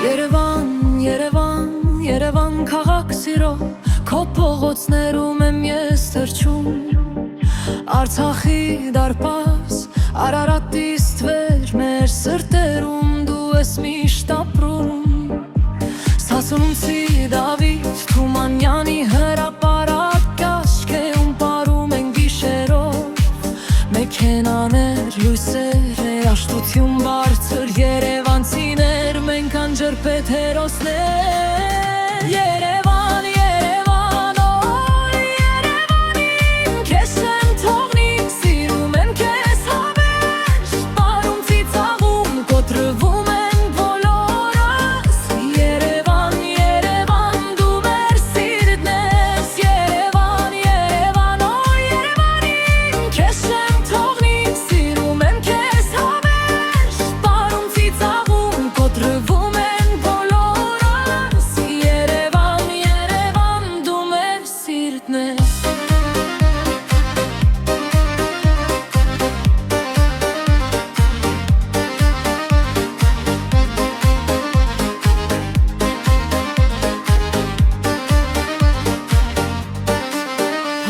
Երևան, Երևան, Երևան քաղաք սիրո, քո փողոցներում եմ ես թռչում, Արցախի դարպաս, Արարատի ստվեր, մեր սրտերում դու ես միշտ ապրում, Սասունցի Դավիթ Թումանյանի հրապարակ կաշկեում պարում են գիշերով, մեքենաներ, լույսեր, երաշտություն բարձր, երևանցիներ, մենք անջրպետ հերոսներ, Երևան, Երևան, օ, Երևանին, քեզ չեմ թողնի, սիրում եմ քեզ հավերժ, պարում ծիծաղում, կոտրվում են բոլորս, Երևան, Երևան, դու մեր սիրտն ես, Երևան, Երևան, օ, Երևանին, քեզ չեմ թողնի, սիրում եմ քեզ հավերժ, պարում ծիծաղում, կոտրվում են բոլորս, Երևան, Երևան, դու մեր սիրտն ես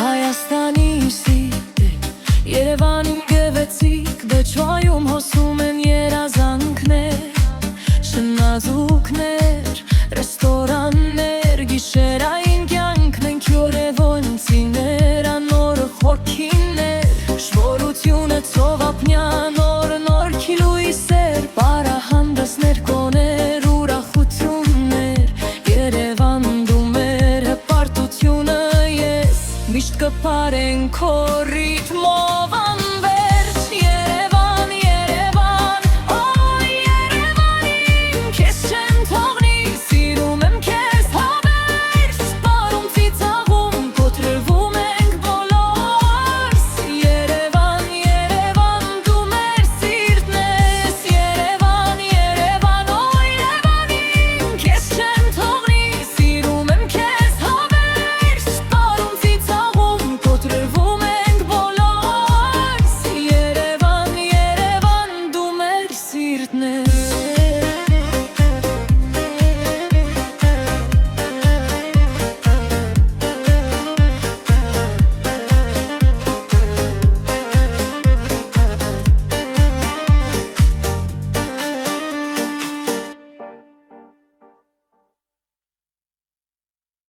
Հայաստանի սիրտ է, Երևանում գեղեցիկ, Դեչվայում հոսում են երազանքներ, շնաձուկներ, ռեստորաններ, գիշերային կյանքն ենք երևանցիներ, անորը խորքիններ, շվորությունը ծովափնյա